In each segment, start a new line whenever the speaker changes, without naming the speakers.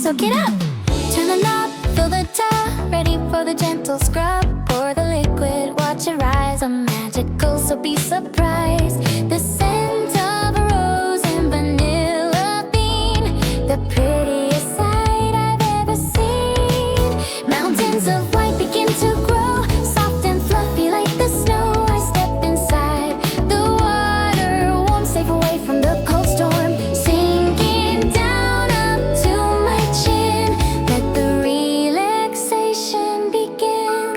soak it up. Turn the knob, fill the tub, ready for the gentle scrub. Pour the liquid, watch it rise. I'm magical, so be surprised. The scent of a rose and vanilla bean, the prettiest sight I've ever seen. Mountains of white begin to grow, soft and fluffy like the snow. I step inside, the water warm, safe away from the cold storm. Sinking down up to my chin, let the relaxation begin.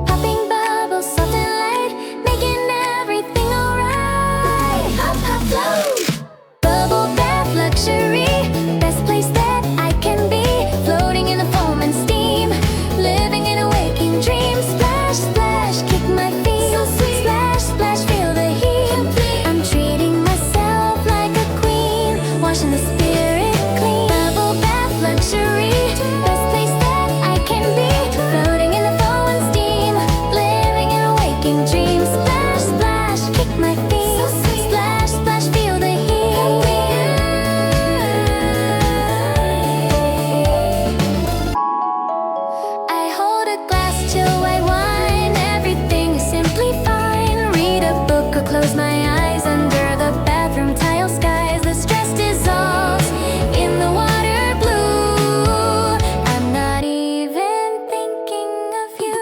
Popping bubbles, soft and light, making everything alright. Pop, pop, flow. Bubble bath luxury, best place that I can be. Floating in the foam and steam, living in a waking dream. Splash, splash, kick my feet. So sweet. Splash, splash, feel the heat. Complete. I'm treating myself like a queen, washing the spirit clean. Bubble bath luxury, best place that I can be. Floating in the foam and steam, living in a waking dream. Splash, splash, kick my feet. So sweet. Splash, splash, feel the heat. I hold a glass, chill white wine. Everything is simply fine. Read a book or close my eyes under the bathroom tile skies. The stress dissolves in the water blue. I'm not even thinking of you.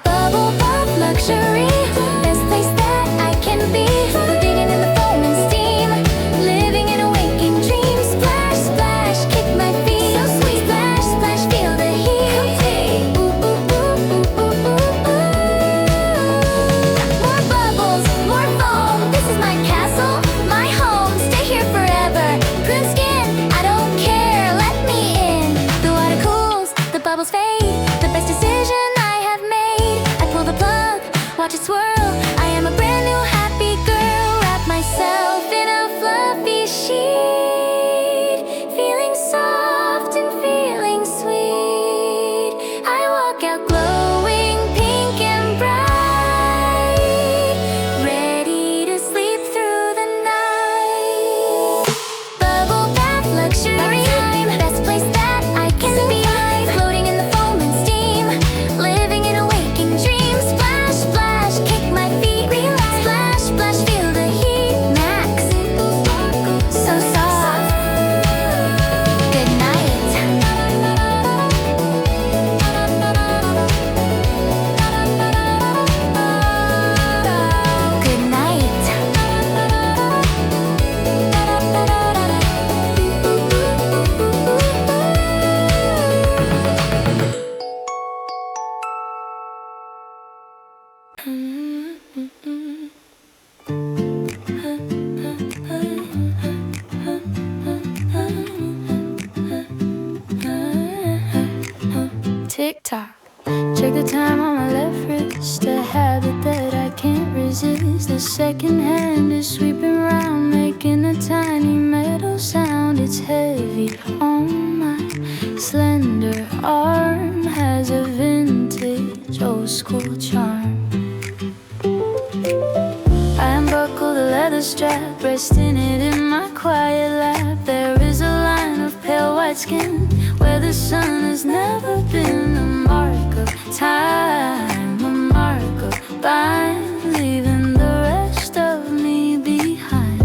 Bubble pop luxury, best place that I can be. Floating in the foam and steam, living in a waking dream. Splash, splash, kick my feet. So sweet. Splash, splash, feel the heat. Ooh, ooh, ooh, ooh, ooh, ooh, ooh. More bubbles, more foam. This is my castle, my home. Stay here forever. Prune skin, I don't care. Let me in. The water cools, the bubbles fade. The best decision I have made. I pull the plug, watch it swirl. I am a brand new happy girl. Wrap myself in a fluffy sheet, feeling soft and feeling sweet. I walk out glowing pink and bright, ready to sleep through the night. Bubble bath luxury, best place that I can be. Floating in the foam and steam, living in a waking dream. Splash, splash, kick my feet. Relax. Splash, splash, feel the heat. Max, so soft. Good night. Good night. Tick tock, check the time on my left wrist. A habit that I can't resist. The second hand is sweeping around, making a tiny metal sound. It's heavy on my slender arm, has a vintage old school charm. I unbuckle the leather strap, resting it in my quiet lap. There is a line of pale white skin where the sun has never been. A mark of time, a mark of time, leaving the rest of me behind.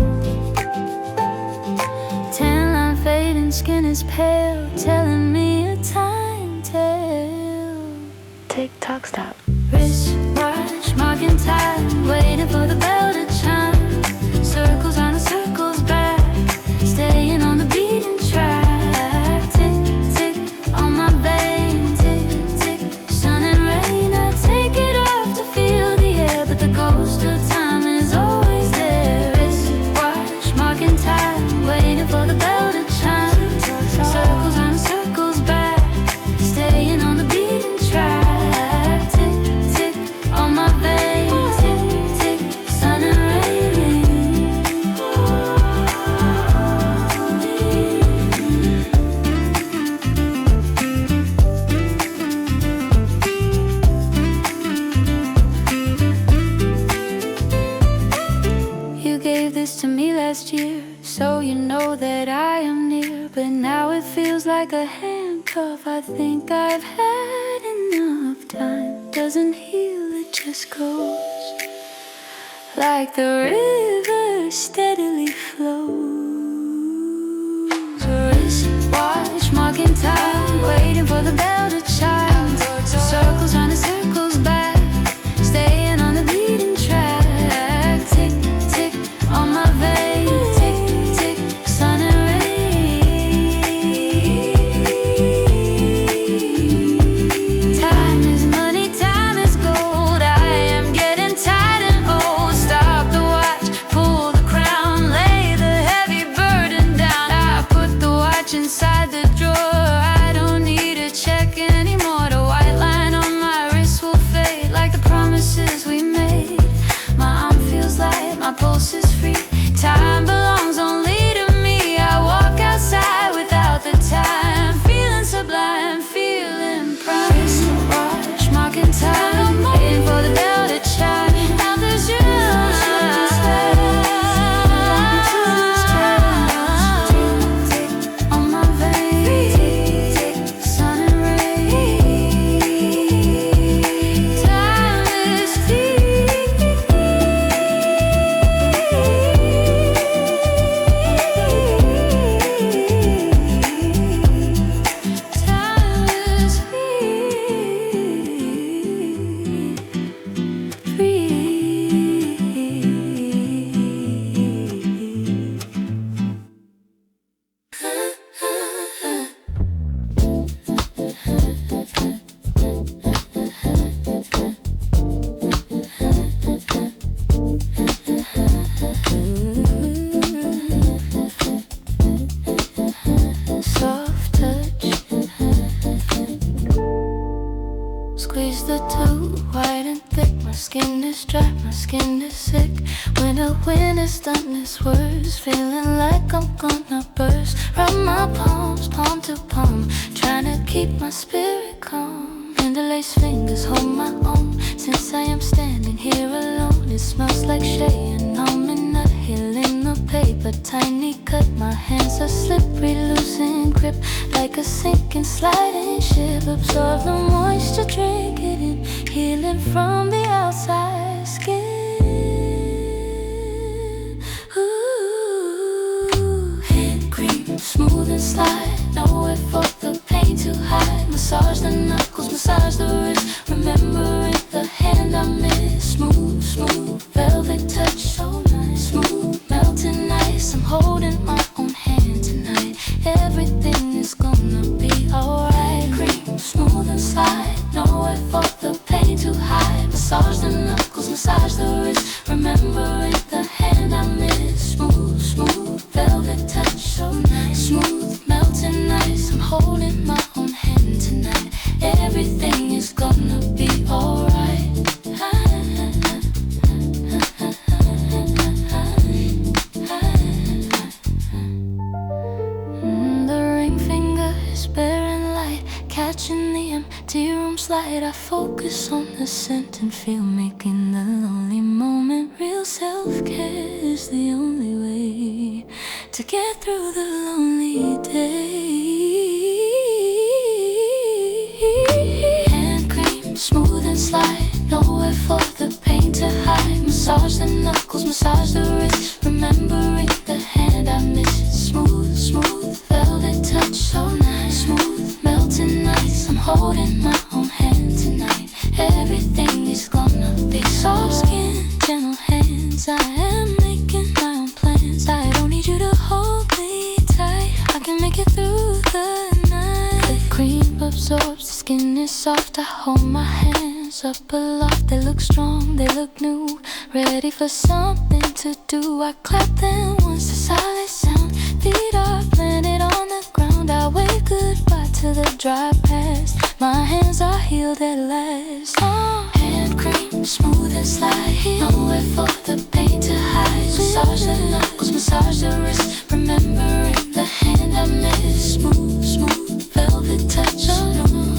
Tan line fading, skin is pale, telling me a time tale. Tick tock, stop. Wristwatch, marking time, waiting for the bell to chime. Circles round and circles back, staying on the beaten track. Tick, tick, on my vein. Tick, tick, sun and rain. I take it off to feel the air, but the ghost of time is always there. Wristwatch, marking time, waiting for the bell to chime. Circles round and circles back, staying on the beaten track. Tick, tick, on my vein. Tick, tick, so you know that I am near. But now it feels like a handcuff. I think I've had enough. Time doesn't heal, it just goes like the river steadily flows. Wristwatch marking time, waiting for the bell to chime. Circles round and circles back, staying on the beaten track. Tick, tick on my vein, tick, tick, sun and rain. Time is money, time is gold. I am getting tired and old. Stop the watch, pull the crown, lay the heavy burden down. I put the watch inside the drawer. I don't need to check anymore. The white line on my wrist will fade like the promises we made. My arm feels light, my pulse is free. Time belongs only to me. I walk outside without the time, feeling sublime, feeling prime. Wristwatch marking time, waiting for the bell to chime. Now there's you. On my vein, sun and rain. Time is soft touch. Squeeze the two, white and thick. My skin is dry, my skin is sick. When the wind has done its worst, feeling like I'm gonna burst. Rub my palms, palm to palm, trying to keep my spirit calm. Interlace fingers hold my own. Since I am standing here alone, it smells like shea and almond nut. Healing the paper, tiny cut. My hands are slippery, losing grip like a sinking, sliding ship. Absorb the moisture, drink it in, healing from the outside skin. Ooh, hand cream, smooth and slide. Nowhere for the pain to hide. Massage the knuckles, massage the wrist. Remembering the hand I miss. Smooth, smooth, velvet touch, so nice. Smooth, melting ice. I'm holding my own hand tonight. Everything is gonna be alright. Cream, smooth and slide. Nowhere for the pain to hide. Massage the knuckles, massage the wrist. Remembering the hand I miss. Smooth, smooth, velvet touch, so nice. Smooth, melting ice. I'm holding my own hand tonight. Everything is gonna be alright. The ring finger is bearing light, catching the empty room's light. I focus on the scent and feel making the lonely moment real. Self-care is the only way to get through the lonely day. Hand cream, smooth and slide. Nowhere for the pain to hide. Massage the knuckles, massage the wrist. Remembering the hand I miss. Smooth, smooth, velvet touch, so nice. Smooth, melting ice. I'm holding my own hand tonight. Everything is gonna be soft skin, gentle hands. I am making my own plans. I don't need you to hold me tight. I can make it through the night. The cream absorbs, the skin is soft. I hold my hands up aloft. They look strong, they look new, ready for something to do. I clap them once, the solid sound. Feet are planted on the ground. I wave goodbye to the dry past. My hands are healed at last. Oh, hand cream, smooth and slide. Nowhere for the pain to hide. Massage the knuckles, massage the wrist. Remembering the hand I miss. Smooth, smooth, velvet touch.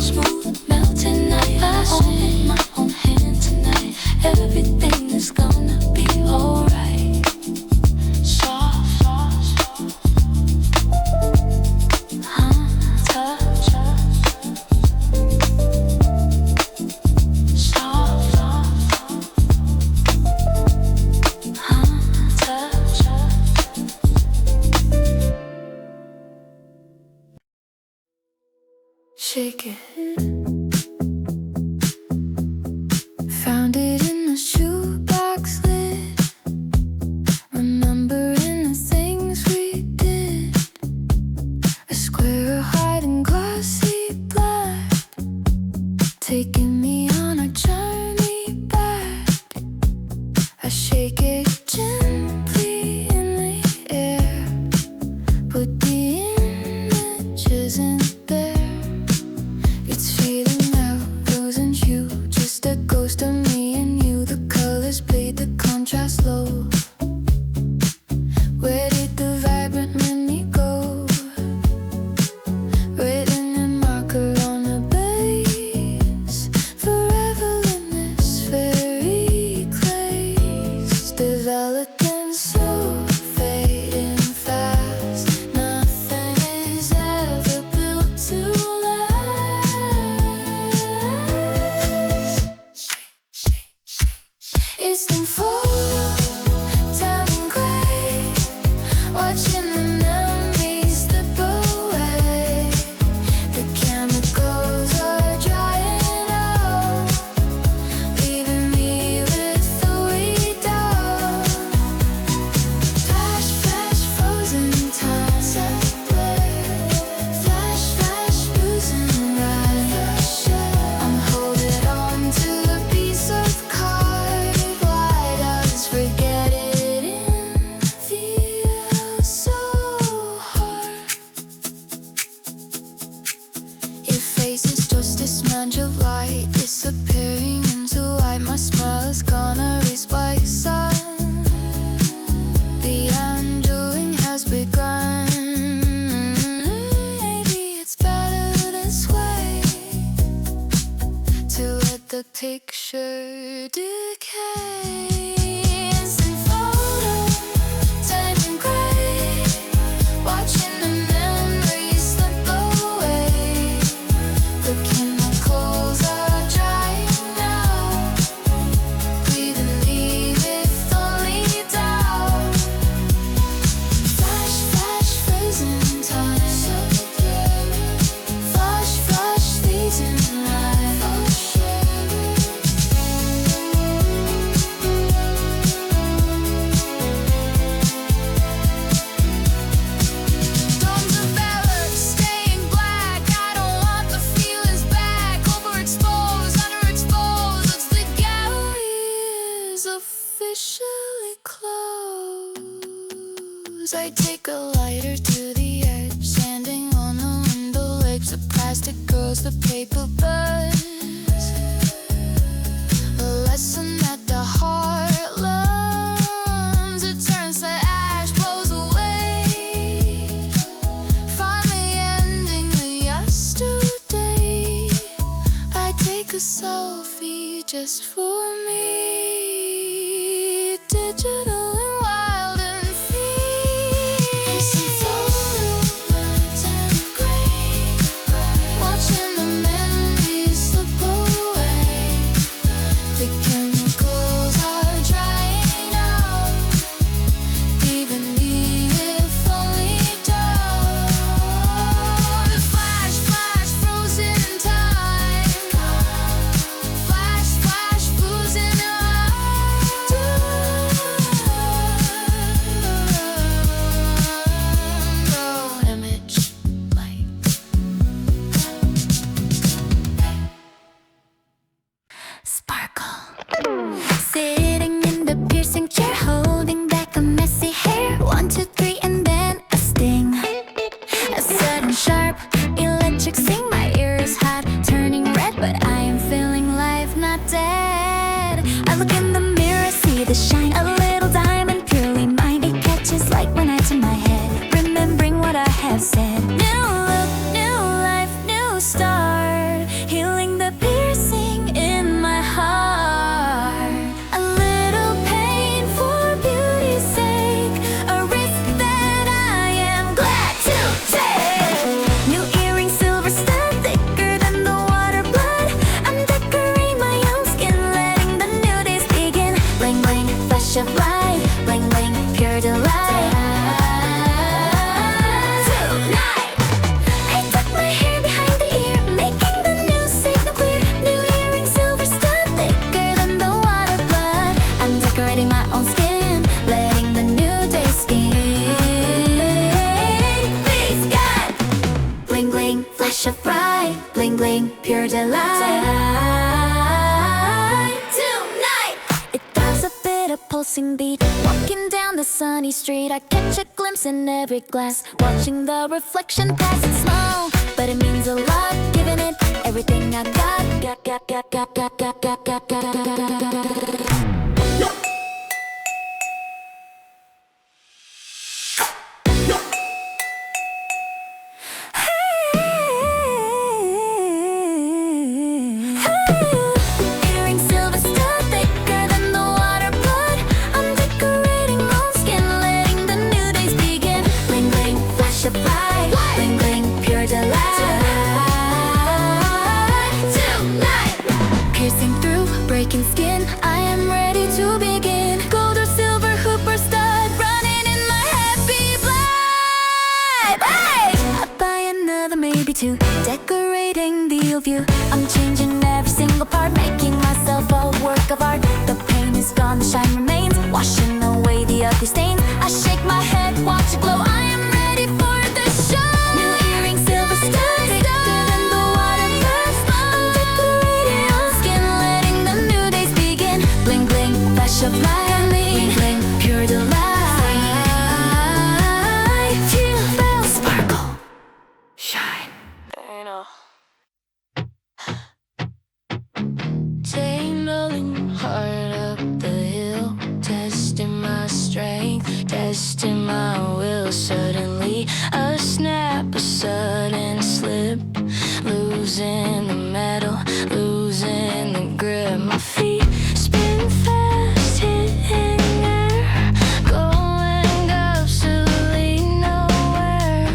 Smooth, melting ice. I hold my own hand tonight. Everything is gonna be alright. Soft, soft, soft. shake it. Found it in the shoebox lid, remembering the things we did. A square of white and glossy black, taking me on a journey back. I shake it gently in the air, but the image isn't there. It's fading out, losing you, just a ghost of me and you. The colors played, the contrast low. Where did the vibrant memory go? Written in marker on the base, forever in this fairy glaze. Developing so fading fast, nothing is ever built to last. It's been photo, turning gray, watching the memories slip away. The chemicals are drying out, leaving me with the weight down. Flash, flash, frozen time, flash, flash, losing right. I'm holding on to a piece of card. Why does forget it feel so hard? Your face is just a smudge of light, disappearing into white. My smile is gone, erased by the sun. The undoing has begun. Maybe it's better this way, to let the picture decay. Instant photo, turning gray, watching the memories slip away. The chemicals are drying out, leaving me with only doubt. Flash, flash, frozen time, flash, flash, freezing light. Don't develop, staying black. I don't want the feelings back. Overexposed, underexposed. Looks the gallery is officially closed. I take a lighter to the edge, standing on the window ledge. The plastic girls, the paper birds. A lesson that the heart learns. It turns to ash, blows away. Finally ending the yesterday. I take a selfie just for me. Digital and wild and free. Some photo, turning gray, watching the memories slip away. The chemicals are drying out, leaving me with only doubt. Flash, flash, frozen time, flash, flash, bling bling, pure delight. Tonight, it has a bit of pulsing beat. Walking down the sunny street, I catch a glimpse in every glass. Watching the reflection pass, it's small, but it means a lot. Giving it everything I got. To decorating the view, I'm changing every single part, making myself a work of art. The pain is gone, the shine remains, washing away the ugly stains. I shake my head, watch it glow, I am ready for the show. New earrings, silver studs, thicker than the water first. I'm decorating on skin, letting the new days begin. Bling bling, flash of light, bling bling, pure delight. Feel, feel, sparkle, shine. Tingling hard up the hill, testing my strength, testing my will. Suddenly a snap, a sudden slip, losing the metal, losing the grip. My feet spin fast, hitting air, going absolutely nowhere.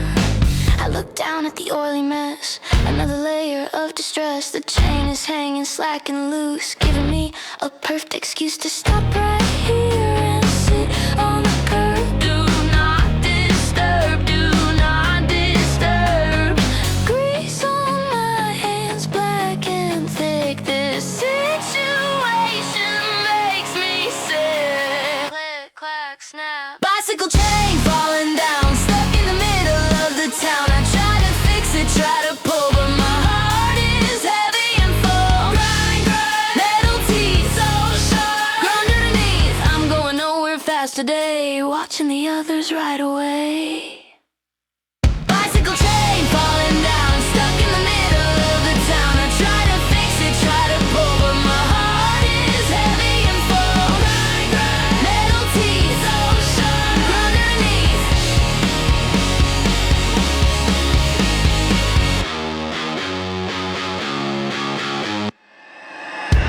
I look down at the oily mess, another layer of distress. The chain is hanging slack and loose, giving me a perfect excuse to stop right here and sit on the curb. Do not disturb, do not disturb. Grease on my hands, black and thick. This situation makes me sick. Click, clack, snap. Bicycle chain falling down, stuck in the middle of the town. I try to fix it, try to pull, but my heart is heavy and full. Grind, grind, metal teeth so sharp. Ground underneath, I'm going nowhere fast today, watching the others ride away. Bicycle chain falling down, stuck in the middle of the town. I try to fix it, try to pull, but my heart is heavy and full. Grind, grind, metal teeth so sharp. Ground underneath.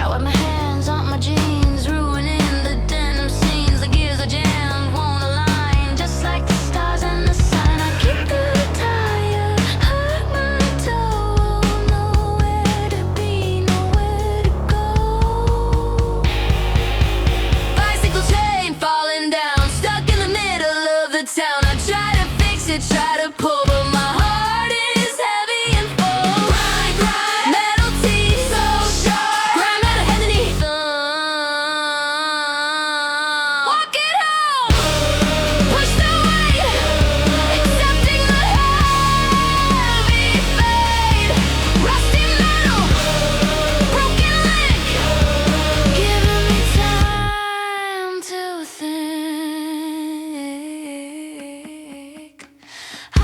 I wipe my hands on my jeans, ruining the denim scenes. The gears are jammed, won't align, just like the stars and the sun. I keep the tire, hurt my toe, nowhere to be, nowhere to go. Bicycle chain falling down, stuck in the middle of the town. I try to fix it, try to pull, but my heart is heavy and full. Grind, grind, metal teeth so sharp. Grind metal head to knee. Walk it home, push the weight, accepting the heavy fate. Rusty metal, broken link, giving me time to think. I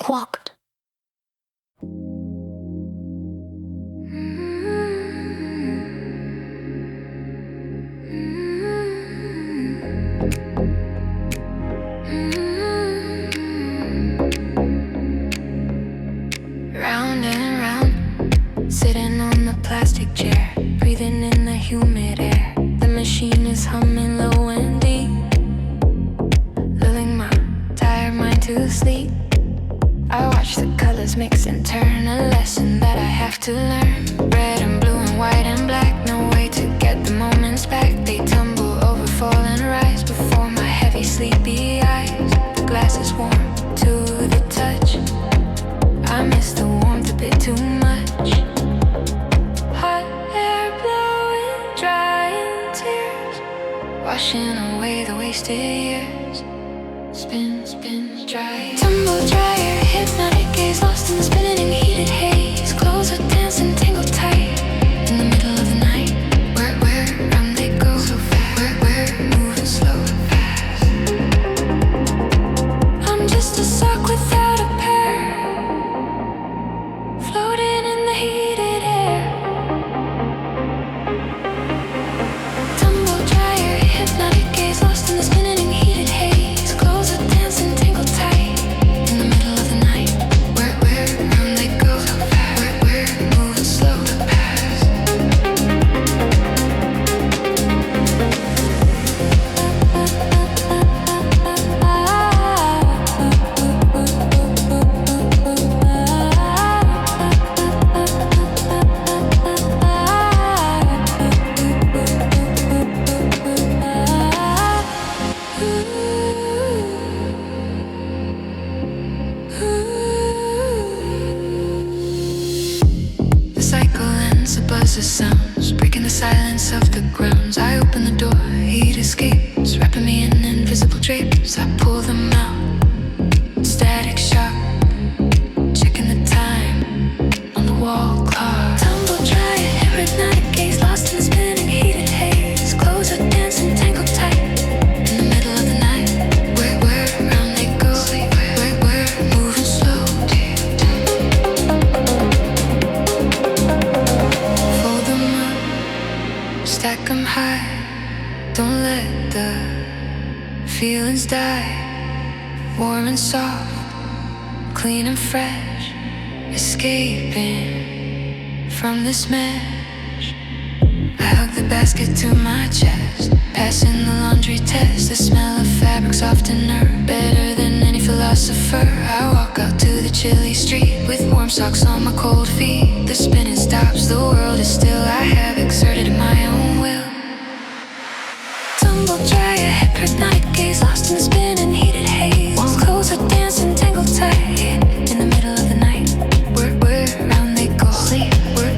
walked.
Round and round, sitting on the plastic chair, breathing in the humid air. The machine is humming low and deep, lulling my tired mind to sleep. I watch the colors mix and turn, a lesson that I have to learn. Red and blue and white and black, no way to get the moments back. They tumble over, fall and rise before my heavy sleepy eyes. The glass is warm to the touch, I miss the warmth a bit too much. Hot air blowing, drying tears, washing away the wasted years. Spin, spin, dry. Tumble dryer, hypnotic gaze, lost in the spinning heated haze. Clothes are dancing, tangled tight in the middle of the night. Where round they go so fast. We're moving slow fast. I'm just a sock without a pair, floating in the heated air. Tumble dryer, hypnotic gaze, lost in the spinning heated haze. Clothes are dancing, tangled tight in the middle of the night. Where round they go so fast. We're moving slow past. The cycle ends, a buzz of sounds, breaking the silence of the grounds. I open the door, heat escapes, wrapping me in invisible drapes. I pull them out, static shock, checking the time on the wall clock. Tumble dry, hypnotic gaze, lost in the spinning heated haze. Clothes are dancing, tangled tight in the middle of the night. Where round they go, we're moving slow. Fold them up, stack them high. Don't let the feelings die. Warm and soft, clean and fresh, escaping from this mesh. I hug the basket to my chest, passing the laundry test. The smell of fabric softener, better than any philosopher. I walk out to the chilly street with warm socks on my cold feet. The spinning stops, the world is still. I have exerted my own will. Tumble dry, a hypnotic gaze, lost in the spinning heated haze. Clothes are dancing, tangled tight in the middle of the night. Where round they go, sleep. We're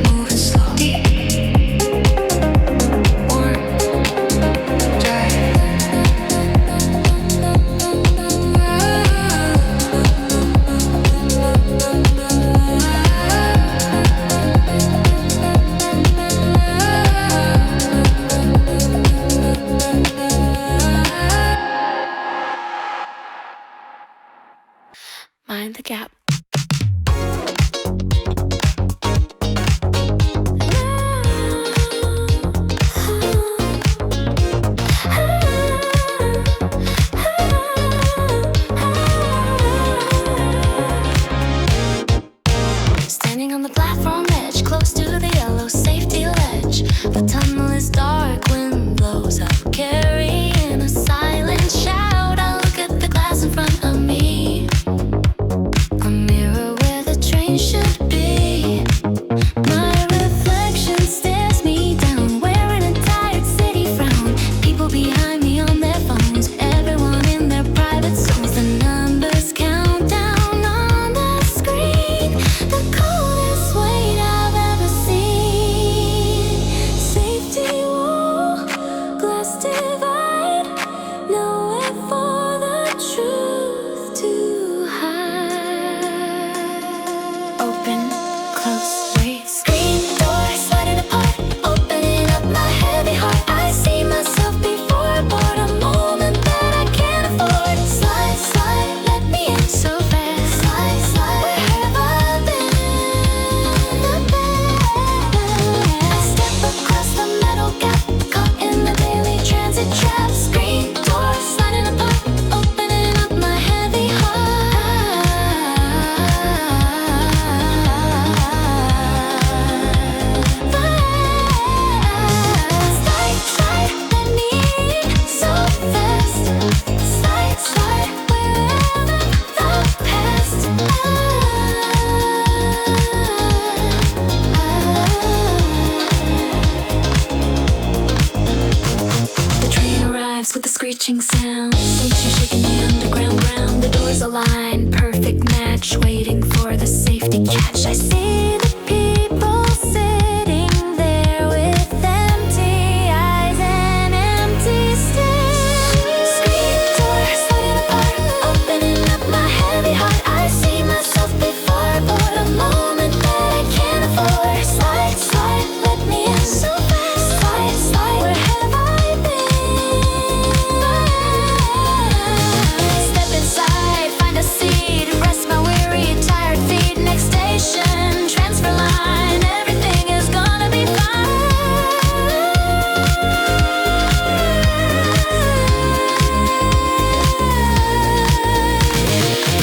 moving slow, deep. Warm, dry. Mind the gap. Standing on the platform edge, close to the yellow safety ledge. The tunnel is dark, wind blows up, carrying a silent shout. I look at the glass in front of me, a mirror where the train should be. My reflection stares me down, wearing a tired city frown. People behind me on their phones, everyone in their private zones. The numbers count down on the screen, the coldest weight I've ever seen. Safety wall, glass divide, nowhere for the truth to hide. Open, close, wait, screen door sliding apart, opening up my heavy heart. I see myself before I board a moment that I can't afford. Slide, slide, let me in so fast. Slide, house with a screeching sound. Station shaking the underground ground. The doors align, perfect match, waiting for the safety catch. I see the people sitting there with empty eyes and empty stares. Screen door sliding apart, opening up my heavy heart. I see myself before, but a moment that I can't afford. Slide, slide, let me in so fast. Slide, slide, where have I been? Step inside, find a seat, rest my weary, tired feet. Next station, transfer line, everything is gonna be fine.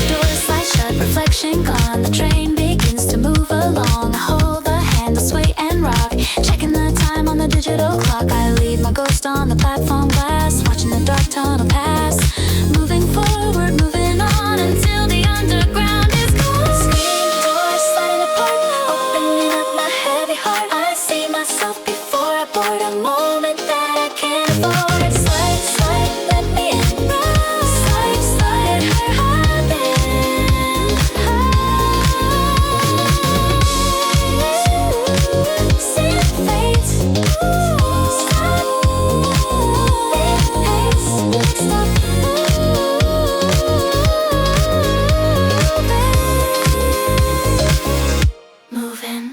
Doors slide shut, reflection gone. The train begins to move along. I hold the handle, sway and rock, checking the time on the digital clock. I leave my ghost on the platform glass, watching the dark tunnel pass. Moving forward, moving on until the underground is gone. Screen doors sliding apart, opening up my heavy heart. I see myself before I board a moment that I can't afford. Slide, slide, let me in. Slide, slide, where have I been? Sit fate. Stop. Pace. Stop. Moving.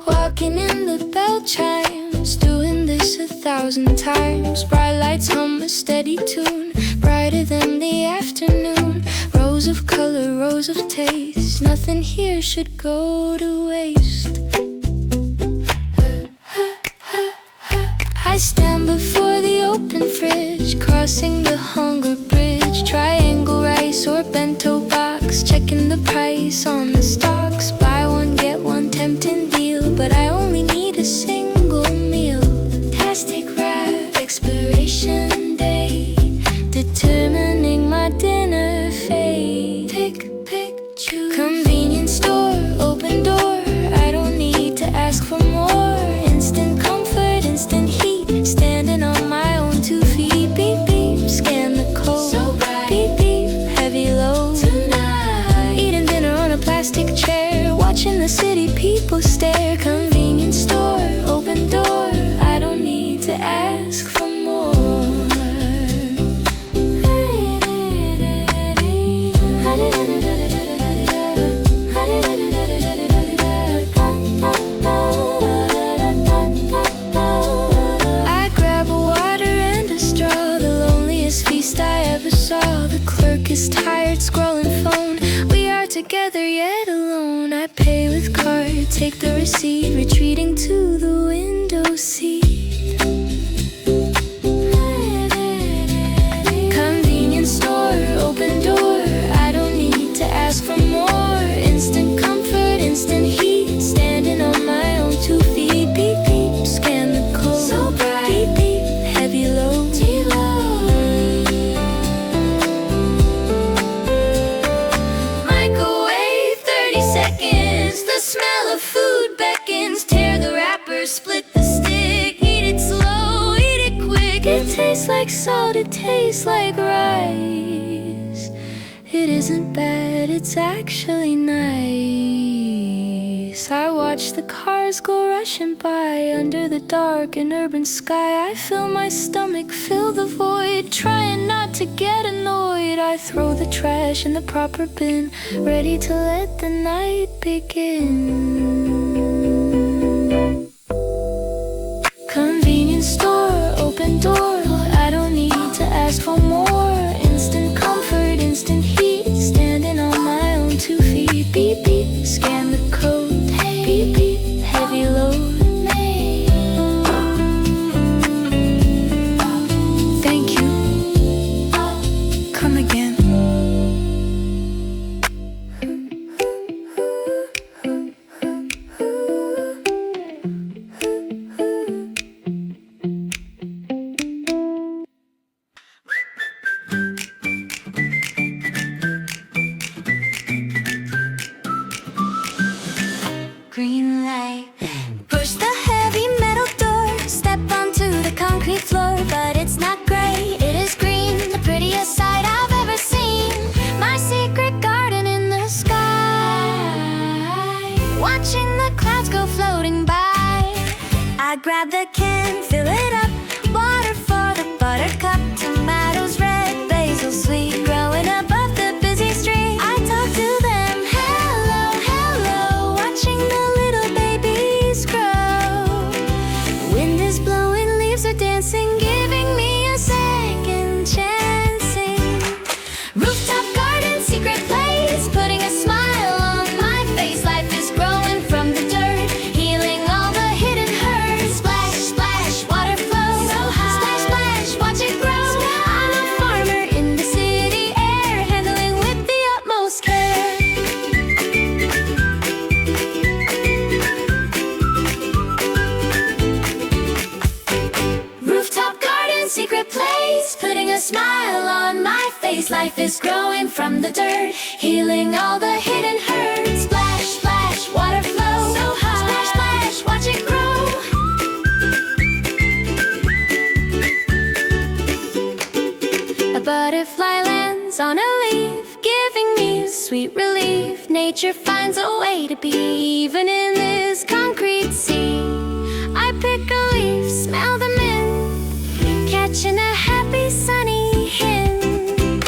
Walking in the bell chimes, doing this 1,000 times. Bright lights hum a steady tune, brighter than the afternoon. Rows of color, rows of taste, nothing here should go to waste. I stand before the open fridge, crossing the hunger bridge. Triangle rice or bento box, checking the price on the stocks. Buy one, get one, tempting deal, but I only need a single meal. Plastic wrap, expiration date, determining my dinner fate. Pick, choose. Convenience store, open door, I don't need to ask for more. Instant comfort, instant heat, standing on my own 2 feet. Beep, beep, scan the code. So bright. Beep, beep, heavy load. Tonight, eating dinner on a plastic chair, watching the city people stare. Convenience store, open door, I don't need to ask for more. I grab a water and a straw, the loneliest feast I ever saw. The clerk is tired, scrolling phone. We are together yet alone. I pay with card, take the receipt, retreating to the window seat. Convenience store, open door, I don't need to ask for more. Instant comfort, instant heat, standing on my own 2 feet. Beep, beep, scan the code. So bright. Beep, beep, heavy load. Microwave, 30 seconds, the smell of food beckons. Tear the wrapper, split the stick, eat it slow, eat it quick. It tastes like salt, it tastes like rice. It isn't bad, it's actually nice. I watch the cars go rushing by under the dark and urban sky. I fill my stomach, fill the void, trying not to get annoyed. I throw the trash in the proper bin, ready to let the night begin. Convenience store, open door, I don't need to ask for more. Instant comfort, instant heat, standing on my own 2 feet. Beep, beep, scan the code. Beep, beep, heavy load. Thank you. Come again.
I grab the can, fill it up. Water for the buttercup. Tomatoes red, basil sweet, growing above the busy street. I talk to them, hello, hello, watching the little babies grow. Wind is blowing, leaves are dancing, giving me a second chancing. Rooftop garden, secret place, putting a smile on my face. Life is growing from the dirt, healing all the hidden hurt. Splash, splash, water flows so high. Splash, splash, watch it grow. I'm a farmer in the city air, handling with the utmost care. Rooftop garden, secret place, putting a smile on my face. Life is growing from the dirt, healing all the hidden hurt. Splash, splash, water flows so high. Splash, splash, watch it grow. A butterfly lands on a leaf, giving me a sweet relief. Nature finds a way to be, even in this concrete sea. I pick a leaf, smell the mint, catching a happy sunny hint.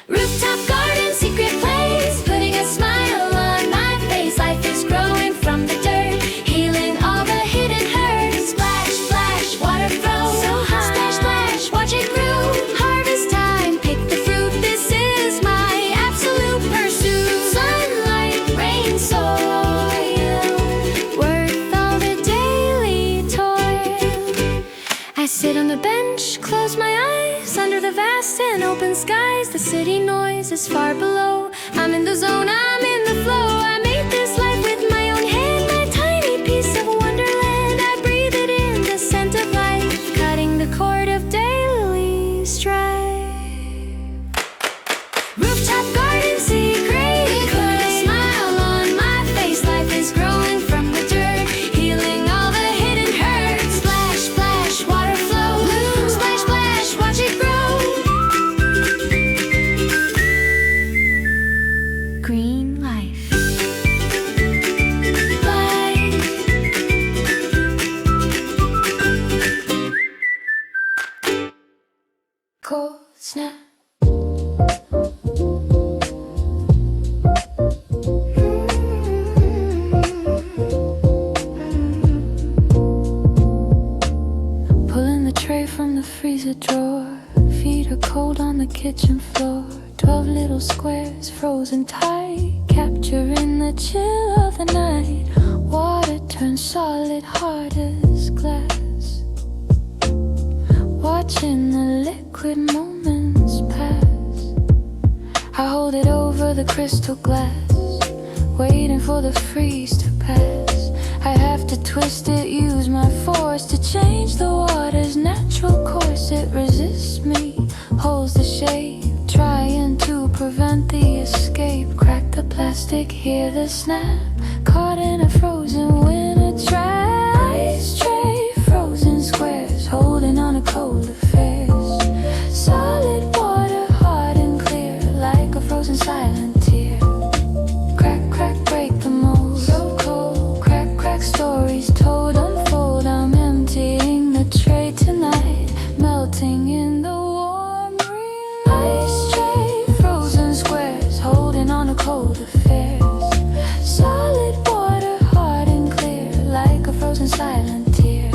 Rooftop garden, secret place, putting a smile on my face. Life is growing from the dirt, healing all the hidden hurt. Splash, splash, water flows so high. Splash, splash, watch it grow. Harvest time, pick the fruit, this is my absolute pursuit. Sunlight, rain, soil, worth all the daily toil. I sit on the bench, close my eyes, under the vast and open skies. The city noise is far below, I'm in the zone, I'm in the flow. I made this life with my own hand, my tiny piece of wonderland. I breathe it in, the scent of life, cutting the cord of daily strife. Rooftop garden, secret place, put a smile on my face. Life is growing from the dirt, healing all the hidden hurt. Splash, splash, water flows. Splash, splash, watch it grow. Green life. Life. Cold snap. Pulling the tray from the freezer drawer, feet are cold on the kitchen floor. 12 little squares frozen tight, capturing the chill of the night. Water turns solid, hard as glass, watching the liquid moments pass. I hold it over the crystal glass, waiting for the freeze to pass. I have to twist it, use my force to change the water's natural course. It resists me, holds the shape, trying to prevent the escape. Crack the plastic, hear the snap, caught in a frozen winter trap. Ice tray, frozen squares, holding on to cold affairs. Solid water, hard and clear, like a frozen silent tear. Crack, crack, break the mold, so cold. Crack, crack, stories told, unfold. I'm emptying the tray tonight, melting in the warm green light. Ice tray, frozen squares, holding on to cold affairs. Solid water, hard and clear, like a frozen silent tear.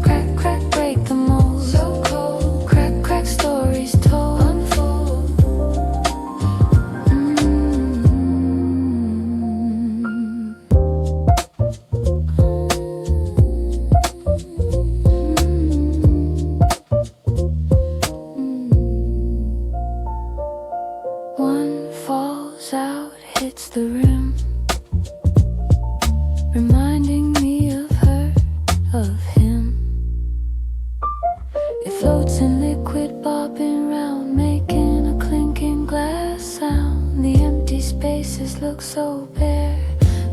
Crack, crack, break the mold, so cold. Crack, crack, stories told, unfold. One falls out, hits the rim, reminding me of her, of him. It floats in liquid, bobbing round, making a clinking glass sound. The empty spaces look so bare,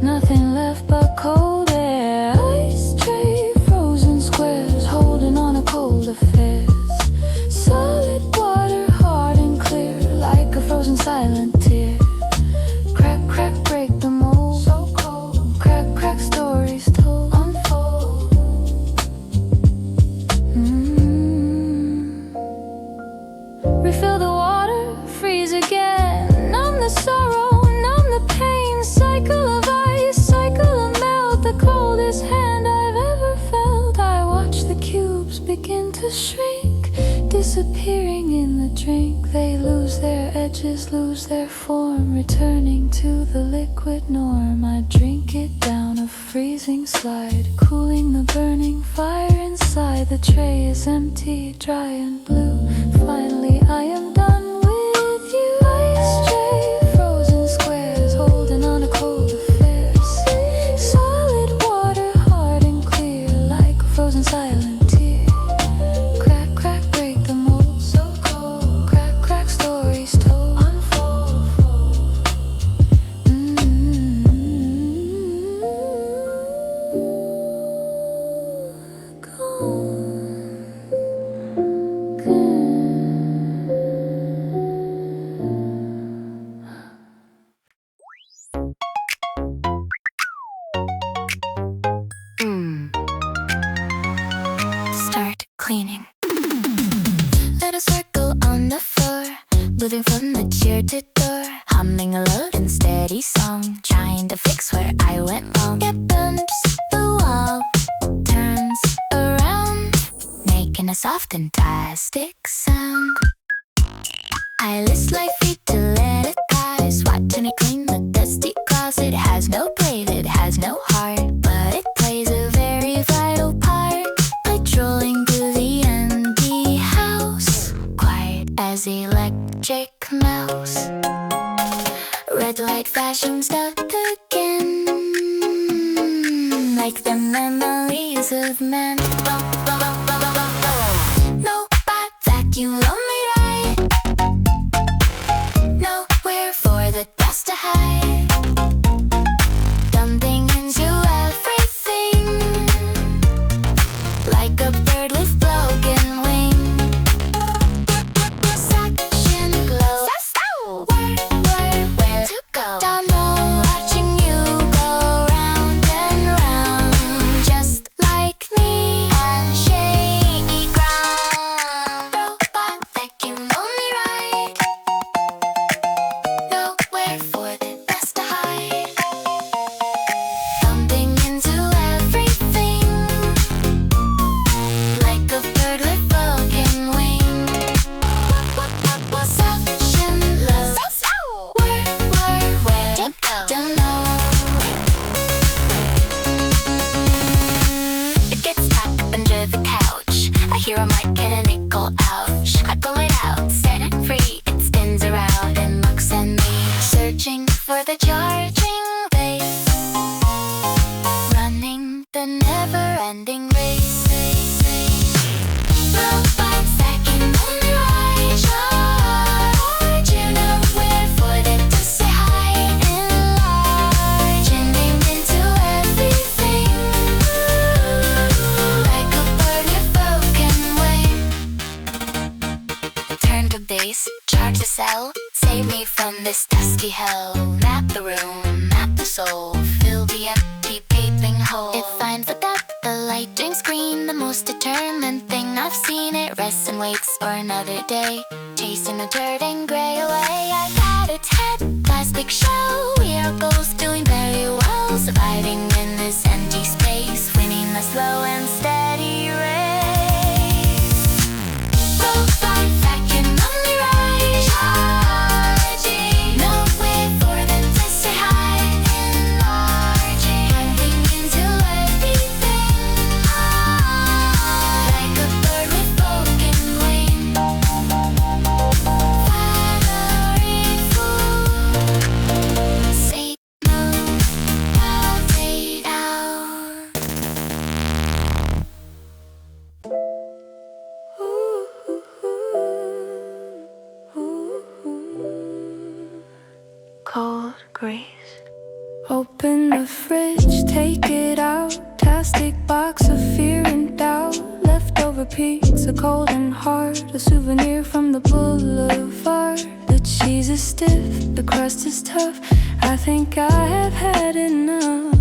nothing left but cold air. Ice tray, frozen squares, holding on to cold affairs. Solid water, hard and clear, like a frozen silent tear. Crack, crack, break the mold, so cold. Crack, crack, stories told, unfold.
lose their form, returning to the liquid norm. I drink it down a freezing slide, cooling the burning fire inside. The tray is empty, dry and blue. Finally I am done with you. Ice tray, frozen squares, holding on a cold affair. Solid water, hard and clear, like a frozen silent tear. Crack, crack, break the mold, so cold. Crack, crack, stories told. Unfold, fold.
Start cleaning. Let us circle on the floor, moving from the chair to door, humming a loud and steady song, trying to fix where I went wrong. It bumps the wall, turns around, making a soft and plastic sound. I list my feet to let it pass, watching it clean the dusty closet. It has no blade, it has no heart, but it plays a very vital part. Patrolling through the empty house, quiet as electric mouse. Red light flashing stuck again, like the memories of men. No bad vacuum, lonely ride, nowhere for the dust to hide. Dumping into everything, like a bird with broken wing. Suction glow, where to go? Don't know, watching you go round and round, just like me on shaky ground. Robot vacuum, only ride, nowhere for the dust to hide. Bumping into everything, like a bird with broken wing. Suction love, where to go? Don't know. It gets stuck under the couch, I hear a mic and a nickel, ouch. I pull it out, set it free, it spins around and looks at me, searching for the charging base, running the never-ending race. Robots vacuum only ride, charging nowhere for them to say hi. Enlarging into everything, like a bird with broken wing. Turn to base, charge the cell, save me from this dusty hell. Map the room, map the soul, fill the empty gaping hole. It finds the depth, the lighting screen, the most determined thing I've seen. It rests and waits for another day, chasing the dirt and gray away. I got its head, plastic shell, we are both doing very well, surviving in this empty space, winning the slow and steady race. Robot vacuum only ride, charging nowhere for them to say hi. Enlarging, bumping into everything, like a bird with broken wing. Battery full, say no, I'll fade out. Cold grace. Open the fridge, take it out. Plastic box of fear and doubt. Leftover pizza, cold and hard. A souvenir from the boulevard. The cheese is stiff, the crust is tough. I think I have had enough.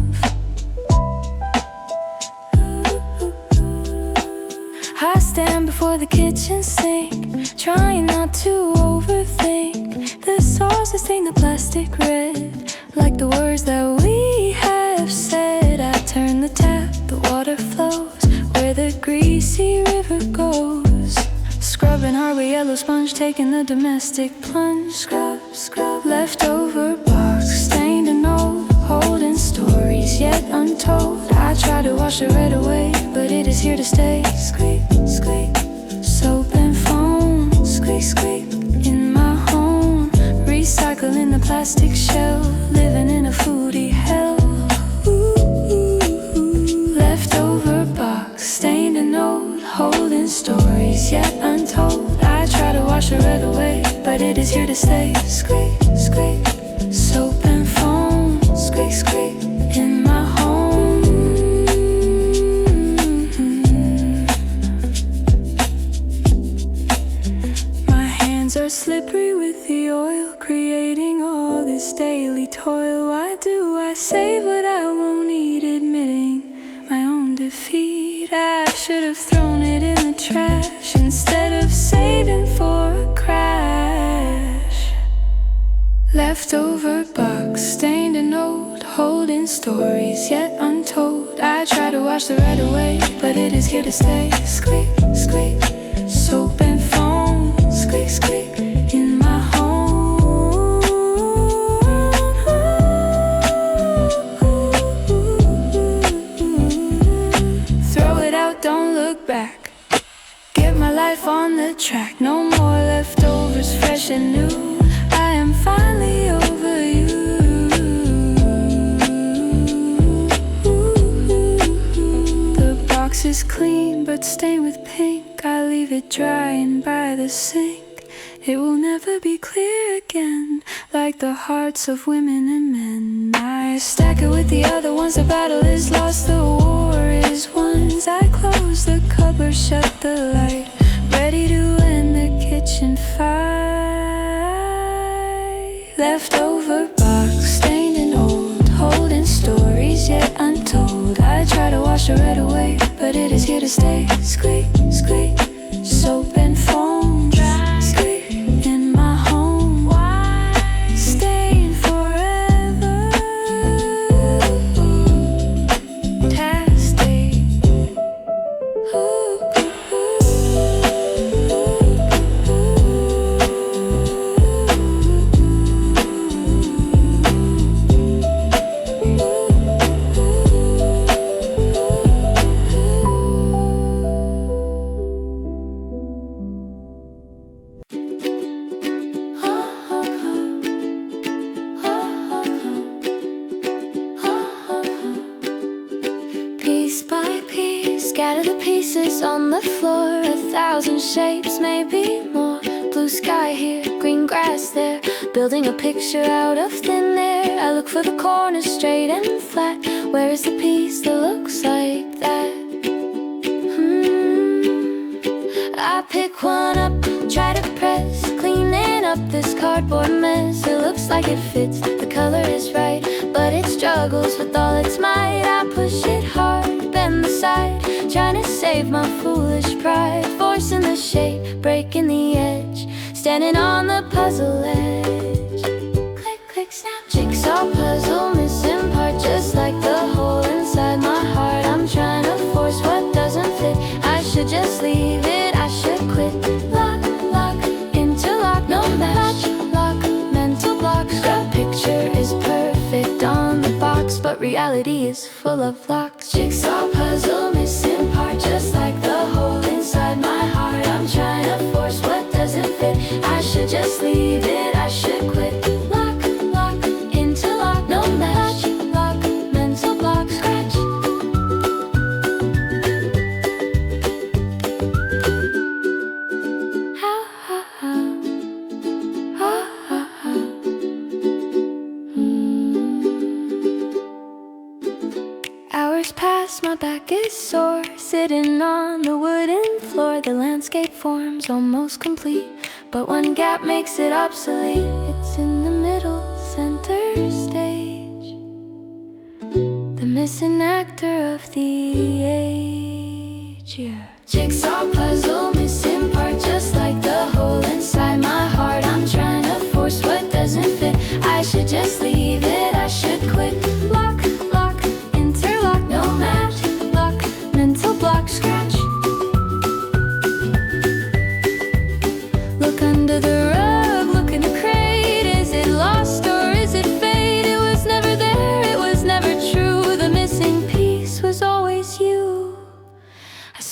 I stand before the kitchen sink, trying not to overthink. The sauce has stained the plastic red, like the words that we have said. I turn the tap, the water flows where the greasy river goes. Scrubbing hard with yellow sponge, taking the domestic plunge. Scrub, scrub.
Leftover box, stained and old, holding stories yet untold. I try to wash it right away, but it is here to stay. Squeak, squeak, soap and foam. Squeak, squeak, in my home. Recycling the plastic shell, living in a foodie hell. Leftover box, stained and old, holding stories yet untold. I try to wash it right away, but it is here to stay. Squeak, squeak, soap and foam. Squeak, squeak, in my home. My hands are slippery with the oil, creating all this daily toil. Why do I save what I won't eat, admitting my own defeat? I should have thrown it in the trash instead of saving for a crash. Leftover box, stained and old, holding stories yet untold. I try to wash the right away, but it is here to stay. Squeak, squeak, soap and foam. Squeak, squeak, in my home. Throw it out, don't look back. Get my life on the track. No more leftovers, fresh and new. I am finally over you. The box is clean but stained with pink. I leave it drying by the sink. It will never be clear again, like the hearts of women and men. I stack it with the other ones. The battle is lost, the war is won. I close the cupboard, shut the light, ready to end the kitchen fight. Leftover box, stained and old, holding stories yet untold. I try to wash it right away, but it is here to stay. Squeak, squeak, soap and foam. Squeak, in my home. Staying forever. Tasty. Piece by piece, scatter the pieces on the floor. 1,000 shapes, maybe more. Blue sky here, green grass there, building a picture out of thin air. I look for the corner straight and flat. Where is the piece that looks like that? I pick one up, try to press, cleaning up this cardboard mess. It looks like it fits, the color is right, but it struggles with all its might. I push it hard, bend the side, trying to save my foolish pride. Forcing the shape, breaking the edge, standing on the puzzle edge. Click, click, snap, jigsaw puzzle, missing part, just like the hole inside my heart. I'm trying to force what doesn't fit. I should just leave it, I should quit. Lock, lock, interlock, no match. Lock, mental blocks. The picture is perfect on the box, but reality is full of locks. Jigsaw puzzle, missing part, just like the hole inside my heart. I'm trying to force what doesn't fit. I should just leave it, I should quit. Lock, lock, interlock, no match. Lock, mental block, scratch. Ha ha ha, ha ha ha. Hours pass, my back is sore, sitting on the wooden floor. The landscape forms almost complete, but one gap makes it obsolete. It's in the middle, center stage, the missing actor of the age, yeah. Jigsaw puzzle, missing part, just like the hole inside my heart. I'm trying to force what doesn't fit. I should just leave it, I should quit. Lock, lock, interlock, no match. Lock, mental block, scratch. Look under the rug, look in the crate. Is it locked?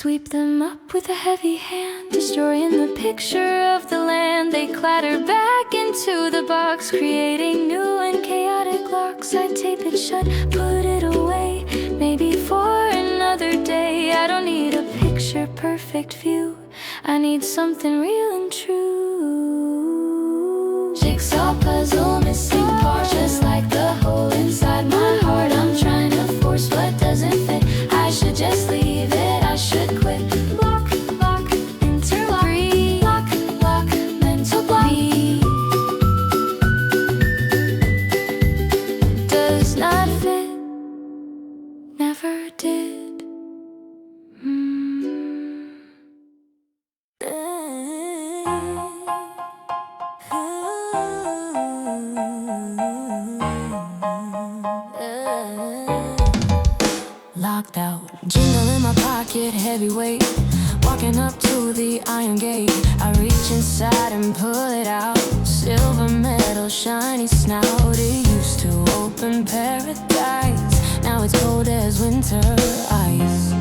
sweep them up with a heavy hand, destroying the picture of the land. They clatter back into the box, creating new and chaotic locks. I tape it shut, put it away, maybe for another day. I don't need a picture perfect view, I need something real and true. Jigsaw puzzle, missing part, just like the hole inside my heart. I'm trying to force what doesn't fit, I should just leave it, I should quit. Block, lock, interlock, breathe. Lock, lock, mental block. Me does not fit, never did. Locked out, jingle in my pocket, heavyweight. Walking up to the iron gate, I reach inside and pull it out. Silver metal, shiny snout. It used to open paradise, now it's cold as winter ice.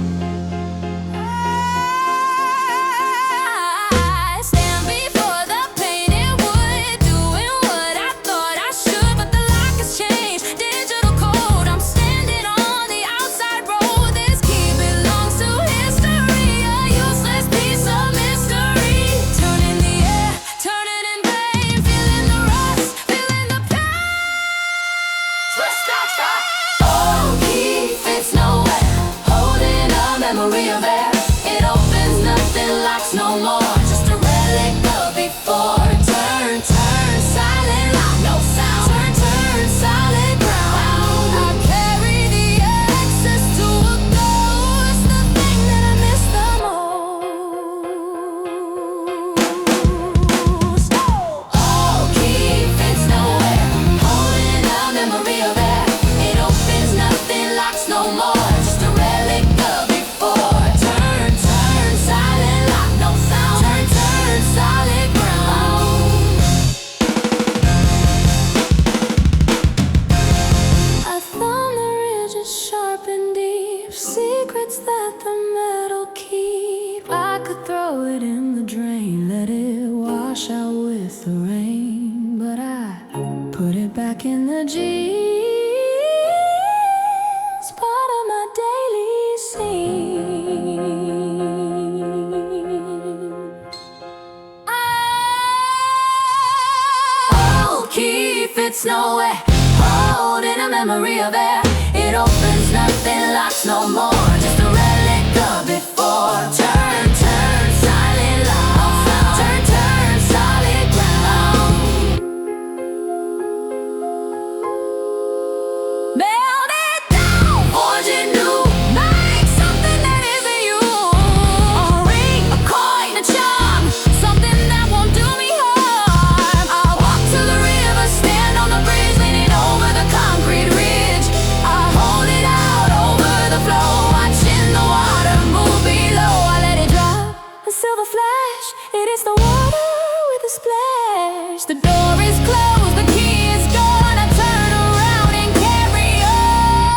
I stand before the painted wood, doing what I thought I should, but the lock has changed. Digital code, I'm standing on the outside road. This key belongs to history, a useless piece of mystery. Turning the air, turning in vain, feeling the rust, feeling the pain. Twist that shot. Old key fits nowhere, holding a memory of air. It opens, nothing locks no more, just a relic of before. Turn, turn, silent lock, no sound. Turn, turn, solid ground. I carry the access to a ghost, the thing that I miss the most. Oh, key fits nowhere, holding a memory of air. It opens, nothing locks no more, just a relic of before. Turn, turn, silent lock, no sound. Turn, turn, solid ground. I found the ridges sharp and deep, secrets that the metal keep. I could throw it in the drain, let it wash out with the rain, but I put it back in the jeans, part of my daily scene. Old key fits nowhere, holding a memory of air. It opens, nothing locks no more, just a relic of before. Turn, turn, silent lock. Turn, turn, solid ground. Melt it down, forge it new, make something that isn't you. A ring, a coin, a charm, something that won't do me harm. I walk to the river, stand on the bridge, leaning over the concrete ridge. I hold it out over the flow, watching the water move below. I let it drop, a silver flash, it is the water with a splash. The door is closed, the key is gone. I turn around and carry on.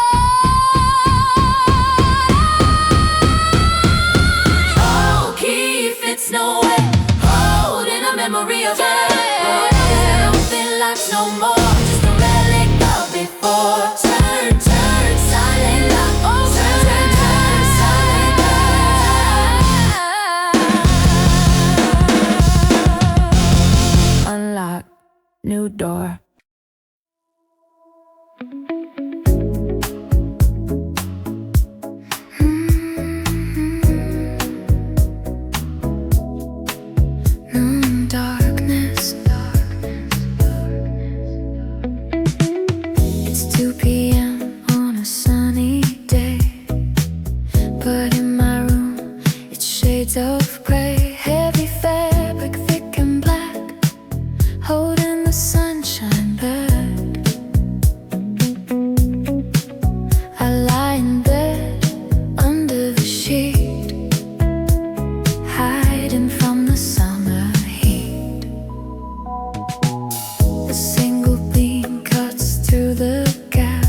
Oh, key fits nowhere, holding a memory of air. Nothing locks no more, just a relic of before. Turn, turn, silent lock. Oh, turn, turn, turn, silent lock. Unlock, new door. Darkness. It's 2 p.m. on a sunny day, but in my room it's shades of gray. Heavy fabric, thick and black, holding the sunshine back. I lie in bed under the sheet, hiding from the summer heat. A single beam cuts through the gap,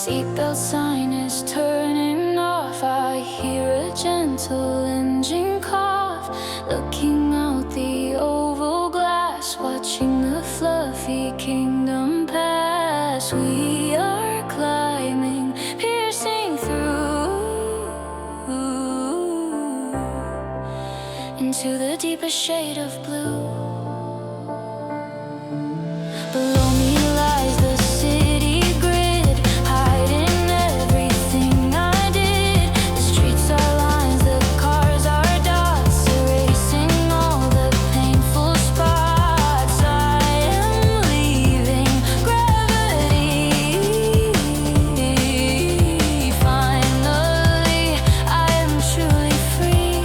seatbelt sign is turning off. I hear a gentle engine cough. Looking out the oval glass, watching the fluffy kingdom pass. We are climbing, piercing through into the deepest shade of blue. Below me lies the city grid, hiding everything I did. The streets are lines, the cars are dots, erasing all the painful spots. I am leaving gravity. Finally, I am truly free.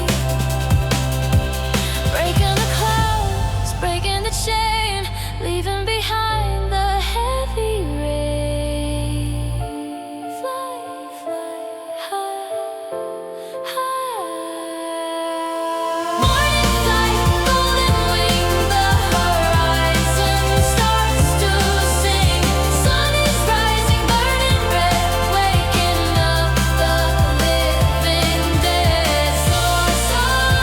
Breaking the clouds, breaking the chain, leaving behind the heavy rain. Fly, fly high, high. Morning light, golden wing, the horizon starts to sing. Sun is rising, burning red, waking up the living dead. Soar, soar,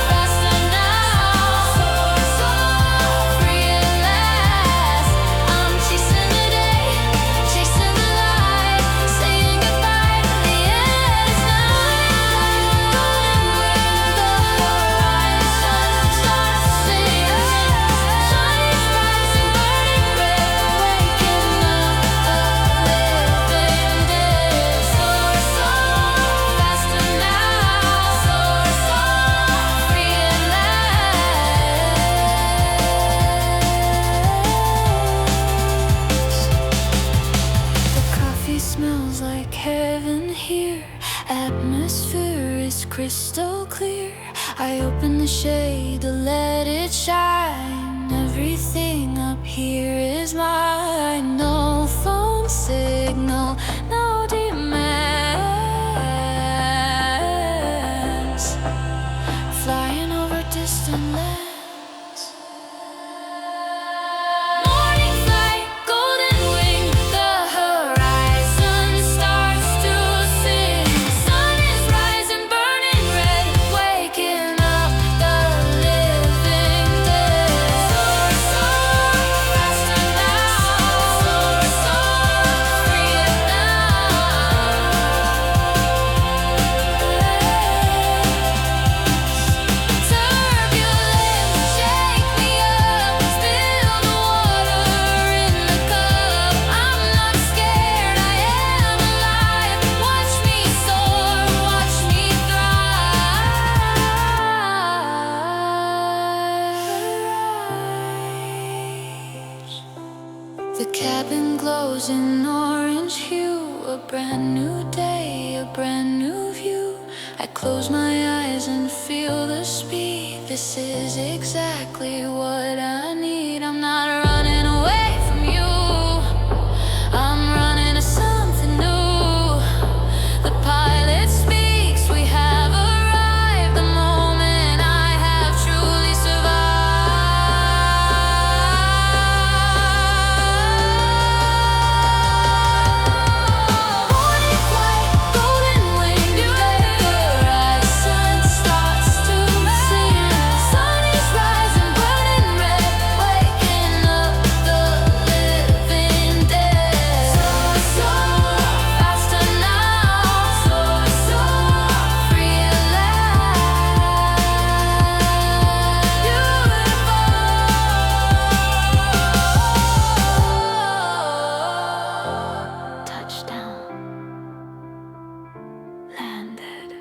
faster now. Soar, soar, free at last. I'm chasing the day, chasing the light, saying goodbye to the end. It's night, golden wing, the horizon starts to sing. Sun is rising, burning red, waking up the living dead. Soar, soar, faster now. Soar, soar, free at last. The coffee smells like heaven here. Atmosphere is crystal clear. I open the shade to let it shine. Everything up here is mine. No phone signal, no demands. Flying over distant lands. Morning flight, golden wing, the horizon starts to sing. Sun is rising, burning red, waking up the living dead. Soar, soar, faster now. Soar, soar, free at last. Turbulence, shake me up, spill the water in the cup. I'm not scared, I am alive. Watch me soar, watch me thrive. The cabin glows in orange hue, a brand new day, a brand new view. I close my eyes and feel the speed. This is exactly what I need. I'm not running away from you, I'm running to something new. The pilot speaks, we have arrived. The moment I have truly survived. Morning flight, golden wing, the horizon starts to sing. Sun is rising, burning red, waking up the living dead. Soar, soar, faster now. Soar, soar, free at last. Touchdown, landed.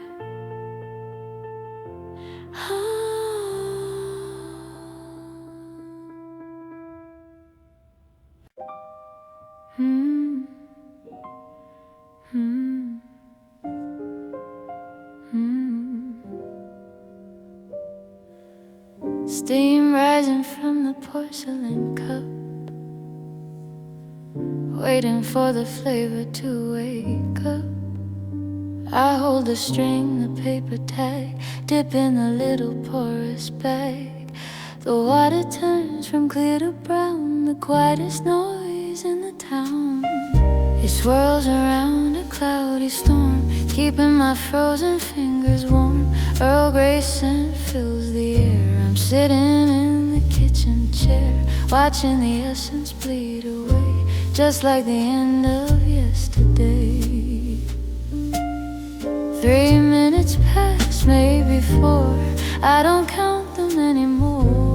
Hmm. Hmm. Hmm. Steam rising from the porcelain cup, waiting for the flavor to wake up. I hold the string, the paper tag, dip in a little porous bag. The water turns from clear to brown, the quietest noise in the town is
swirls around a cloudy storm, keeping my frozen fingers warm. Earl Grey scent fills the air. I'm sitting in the kitchen chair, watching the essence bleed away, just like the end of yesterday. 3 minutes past, maybe 4, I don't count them anymore.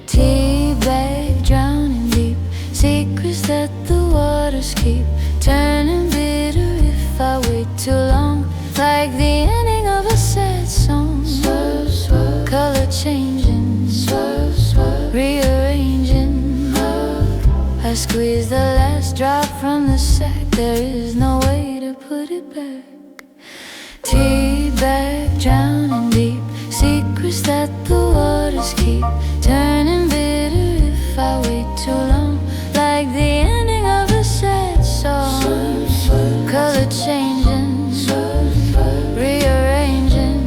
Tea bag drowning deep, secrets that the waters keep, turning bitter if I wait too long, like the ending of a sad song. Swerve, swerve, color changing, swerve, swerve, rearranging. I squeeze the last drop from the sack, there is no way to put it back. Tea bag drowning deep, secrets that the waters keep, turning bitter if I wait too long, like the ending of a sad song. Color changing, rearranging.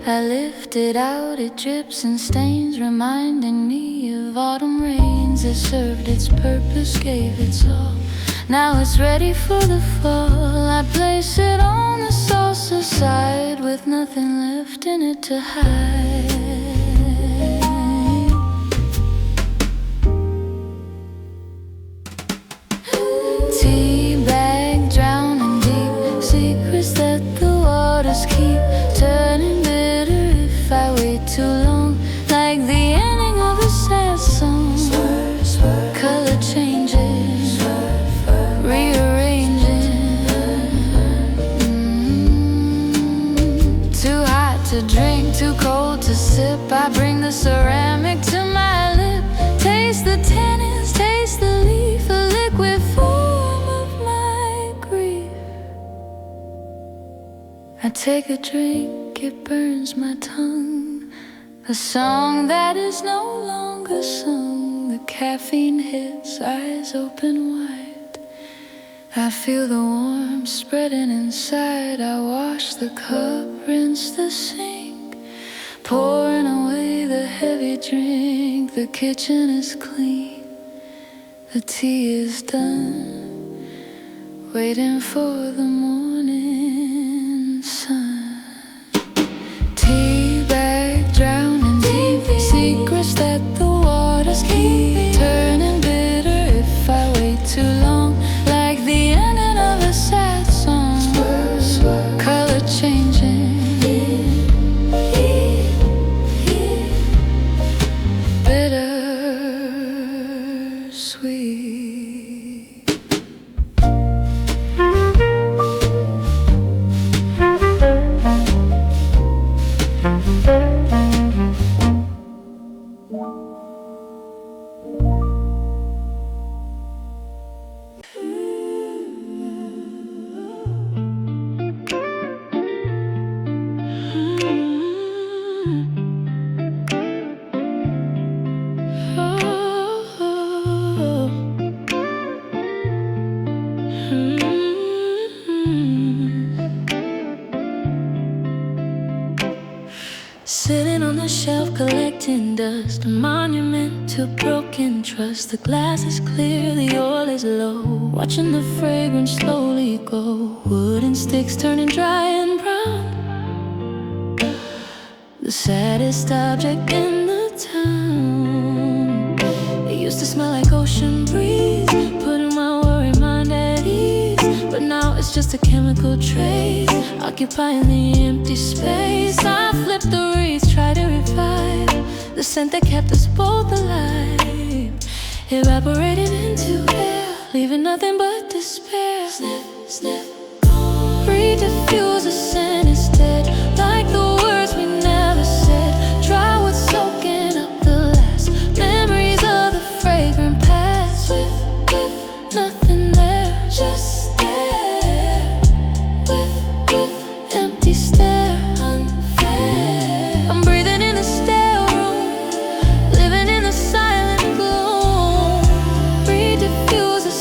I lift it out, it drips and stains, reminding me of autumn rains that served its purpose, gave its all. Now it's ready for the fall. I place it on the saucer side, with nothing left in it to hide. Tea bag drowning deep, secrets that the waters keep, turning bitter if I wait too long, like the ending of a sad song. Color changes, rearranging. Too hot to drink, too cold to sip, I bring the ceramic to my lip. Taste the tannins, taste the leaf, a liquid form of my grief. I take a drink, it burns my tongue, a song that is no longer sung. The caffeine hits, eyes open wide. I feel the warmth spreading inside. I wash the cup, rinse the sink, pouring away the heavy drink. The kitchen is clean, the tea is done, waiting for the morning sun. Tea bag drowning deep, secrets that the waters keep, turning bitter if I wait too long, like the ending of a sad song. Color changing, bitter sweet. Sitting on the shelf collecting dust, a monument to broken trust. The glass is clear, the oil is low, watching the fragrance slowly go. Wooden sticks turning dry and brown, the saddest object in the town. It used to smell like ocean breeze, putting my worried mind at ease. But now it's just a chemical trace, occupying the empty space. I flip the wreath, try to revive the scent that kept us both alive, evaporated into air, leaving nothing but despair. Sniff, sniff, breathe, diffuse the scent instead, like the words we never said. Try what's soaking up the last memories of the fragrant past. With nothing there, just there, with empty stare, unfair. I'm breathing in the stale room, living in the silent gloom. Breathe, diffuse the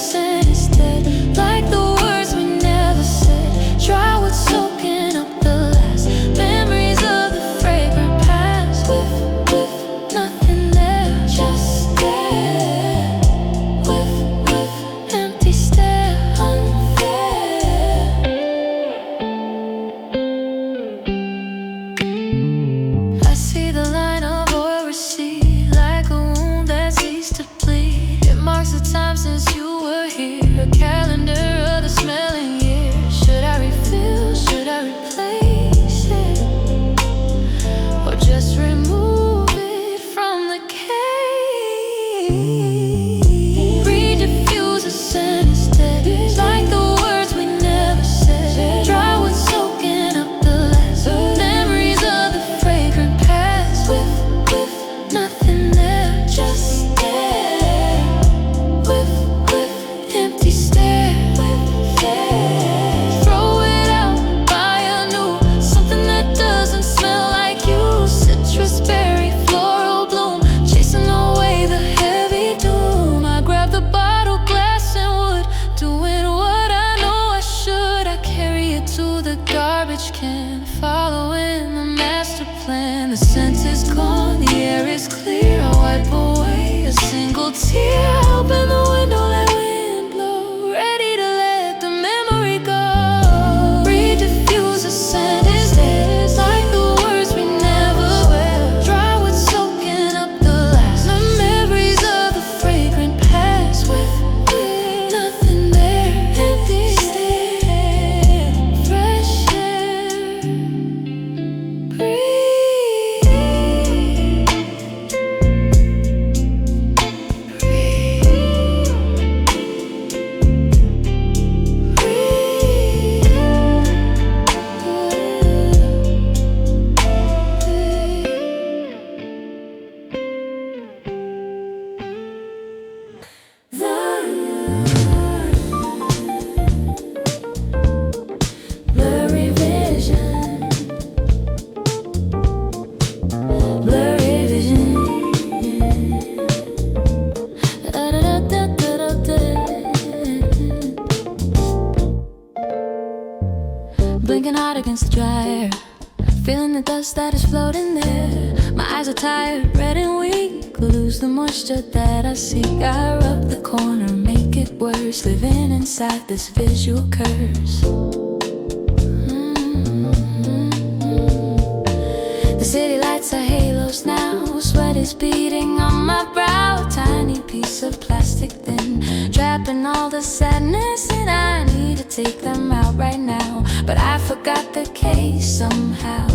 It's here, open the window, let wind blow. Ready to let the memory go. Re-diffuse the scent is dead, like the words we never will. Dry what's soaking up the last. The memories of the fragrant past with nothing there. Empty stare, fresh air. Breathe. Blurry vision, blurry vision. Blinking out against the dryer, feeling the dust that is floating there. My eyes are tired, red and weak, lose the moisture that I seek. I rub the corner, make it worse, living inside this visual curse. The city lights are halos now, sweat is beating on my brow. Tiny piece of plastic thin, trapping all the sadness, and I need to take them out right now, but I forgot the case somehow.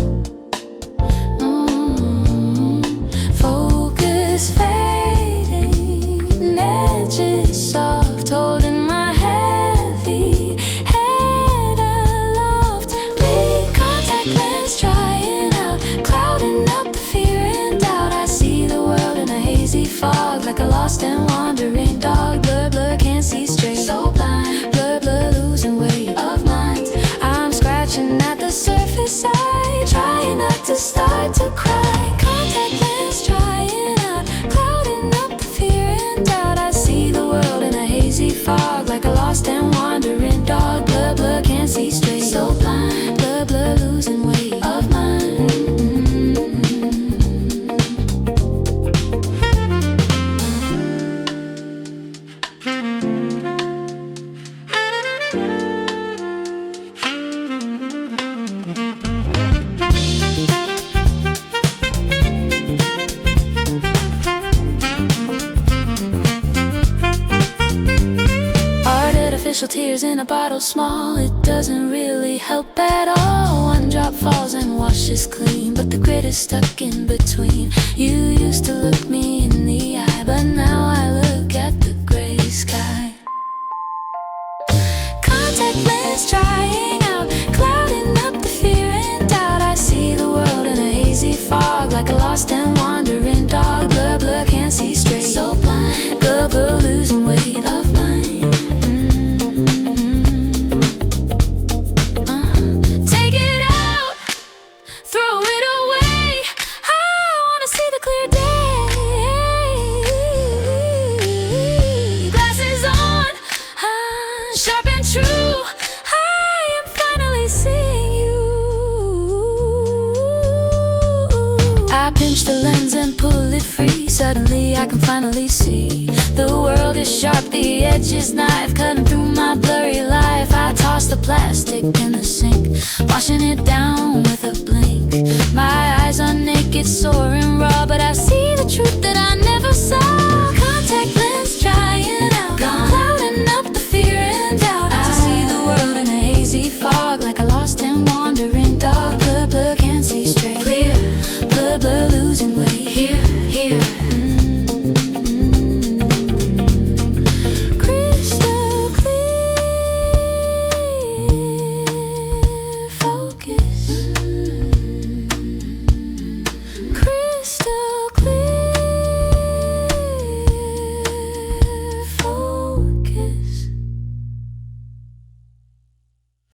Focus fading, edges soft, holding my heavy head aloft. Read contact lens, trying out, clouding up the fear and doubt. I see the world in a hazy fog, like a lost and wandering dog. Blur, blur, can't see straight, so blind. Blur, blur, losing weight of mind. I'm scratching at the surface, I try not to start to cry. Contact lens, trying out, clouding up the fear and doubt. I see the world in a hazy fog, like a lost and wandering dog. Blur, blur, can't see straight, so blind. Blur, blur, losing weight of mind. Artificial tears in a bottle small, it doesn't really help at all. One drop falls and washes clean, but the grit is stuck in between. You used to look me in the eye, but now I look at the gray sky. Contact lens, trying out, clouding up the fear and doubt. I see the world in a hazy fog, like a lost and wandering dog. Blur, blur, can't see straight, so blind. Blur, blur, losing weight of mind. Take it out, throw it away. I wanna see the clear day. Glasses on, sharp and true. I am finally seeing you. I pinch the lens and pull it free. Suddenly I can finally see. The world is sharp, the edge is knife, cutting through my blurry life. I toss the plastic in the sink, washing it down with a blink. My eyes are naked, sore and raw, but I see the truth that I never saw. Contact lens, trying out, clouding up the fear and doubt. I see the world in a hazy fog, like a lost and wandering dog. Blur, blur, can't see straight, clear. Blur, blur, losing weight. Here, here. Crystal clear, focus. Crystal